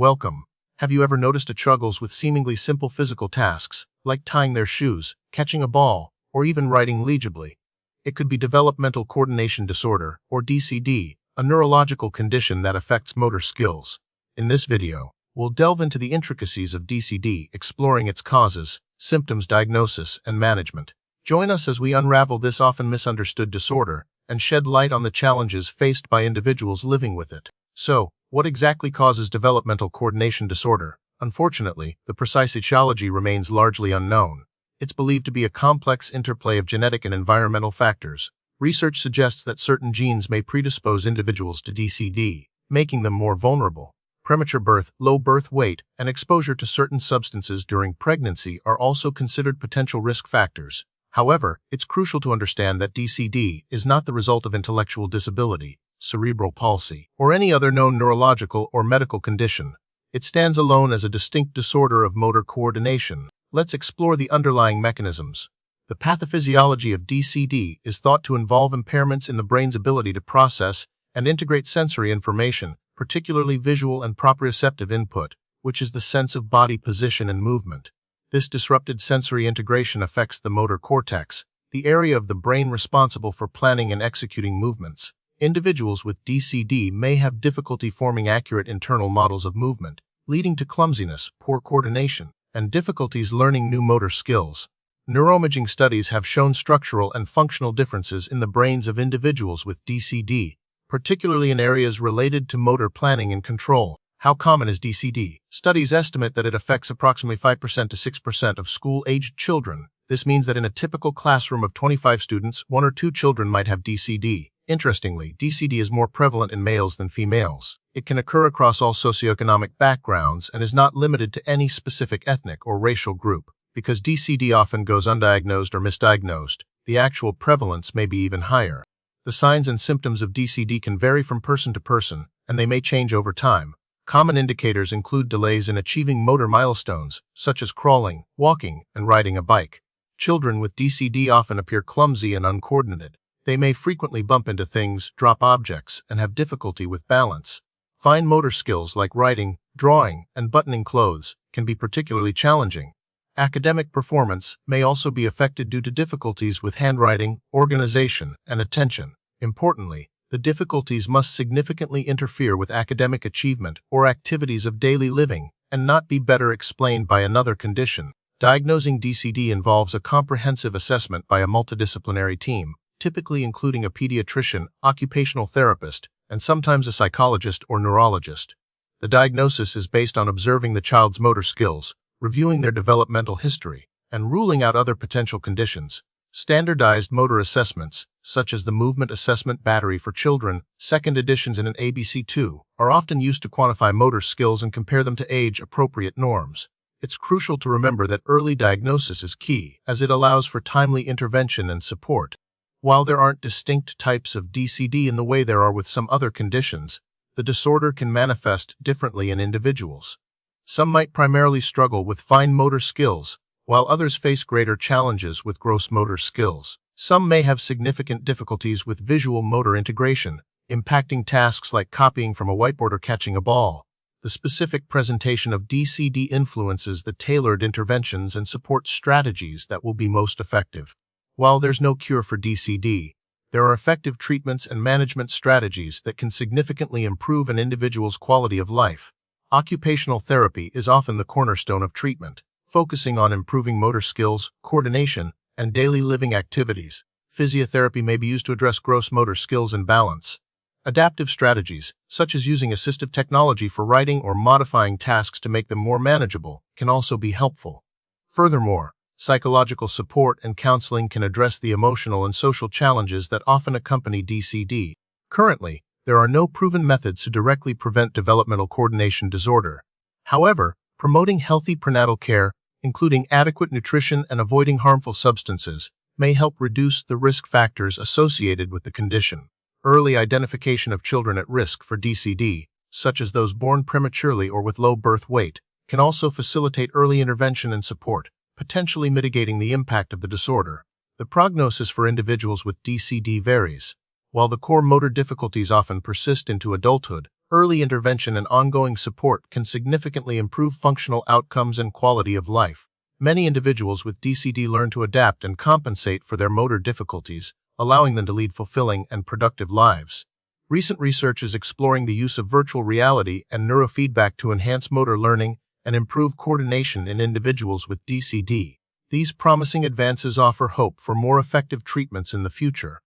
Welcome. Have you ever noticed struggles with seemingly simple physical tasks, like tying their shoes, catching a ball, or even writing legibly? It could be developmental coordination disorder, or DCD, a neurological condition that affects motor skills. In this video, we'll delve into the intricacies of DCD, exploring its causes, symptoms, diagnosis, and management. Join us as we unravel this often misunderstood disorder and shed light on the challenges faced by individuals living with it. So, what exactly causes developmental coordination disorder? Unfortunately, the precise etiology remains largely unknown. It's believed to be a complex interplay of genetic and environmental factors. Research suggests that certain genes may predispose individuals to DCD, making them more vulnerable. Premature birth, low birth weight, and exposure to certain substances during pregnancy are also considered potential risk factors. However, it's crucial to understand that DCD is not the result of intellectual disability, cerebral palsy, or any other known neurological or medical condition. It stands alone as a distinct disorder of motor coordination. Let's explore the underlying mechanisms. The pathophysiology of DCD is thought to involve impairments in the brain's ability to process and integrate sensory information, particularly visual and proprioceptive input, which is the sense of body position and movement. This disrupted sensory integration affects the motor cortex, the area of the brain responsible for planning and executing movements. Individuals with DCD may have difficulty forming accurate internal models of movement, leading to clumsiness, poor coordination, and difficulties learning new motor skills. Neuroimaging studies have shown structural and functional differences in the brains of individuals with DCD, particularly in areas related to motor planning and control. How common is DCD? Studies estimate that it affects approximately 5% to 6% of school-aged children. This means that in a typical classroom of 25 students, 1 or 2 children might have DCD. Interestingly, DCD is more prevalent in males than females. It can occur across all socioeconomic backgrounds and is not limited to any specific ethnic or racial group. Because DCD often goes undiagnosed or misdiagnosed, the actual prevalence may be even higher. The signs and symptoms of DCD can vary from person to person, and they may change over time. Common indicators include delays in achieving motor milestones, such as crawling, walking, and riding a bike. Children with DCD often appear clumsy and uncoordinated. They may frequently bump into things, drop objects, and have difficulty with balance. Fine motor skills like writing, drawing, and buttoning clothes can be particularly challenging. Academic performance may also be affected due to difficulties with handwriting, organization, and attention. Importantly, the difficulties must significantly interfere with academic achievement or activities of daily living and not be better explained by another condition. Diagnosing DCD involves a comprehensive assessment by a multidisciplinary team, typically including a pediatrician, occupational therapist, and sometimes a psychologist or neurologist. The diagnosis is based on observing the child's motor skills, reviewing their developmental history, and ruling out other potential conditions. Standardized motor assessments, such as the Movement Assessment Battery for Children, second editions in an ABC2, are often used to quantify motor skills and compare them to age-appropriate norms. It's crucial to remember that early diagnosis is key, as it allows for timely intervention and support. While there aren't distinct types of DCD in the way there are with some other conditions, the disorder can manifest differently in individuals. Some might primarily struggle with fine motor skills, while others face greater challenges with gross motor skills. Some may have significant difficulties with visual motor integration, impacting tasks like copying from a whiteboard or catching a ball. The specific presentation of DCD influences the tailored interventions and support strategies that will be most effective. While there's no cure for DCD, there are effective treatments and management strategies that can significantly improve an individual's quality of life. Occupational therapy is often the cornerstone of treatment, focusing on improving motor skills, coordination, and daily living activities. Physiotherapy may be used to address gross motor skills and balance. Adaptive strategies, such as using assistive technology for writing or modifying tasks to make them more manageable, can also be helpful. Furthermore, psychological support and counseling can address the emotional and social challenges that often accompany DCD. Currently, there are no proven methods to directly prevent developmental coordination disorder. However, promoting healthy prenatal care, including adequate nutrition and avoiding harmful substances, may help reduce the risk factors associated with the condition. Early identification of children at risk for DCD, such as those born prematurely or with low birth weight, can also facilitate early intervention and support, potentially mitigating the impact of the disorder. The prognosis for individuals with DCD varies. While the core motor difficulties often persist into adulthood, Early intervention and ongoing support can significantly improve functional outcomes and quality of life. Many individuals with DCD learn to adapt and compensate for their motor difficulties, allowing them to lead fulfilling and productive lives. Recent research is exploring the use of virtual reality and neurofeedback to enhance motor learning and improve coordination in individuals with DCD. These promising advances offer hope for more effective treatments in the future.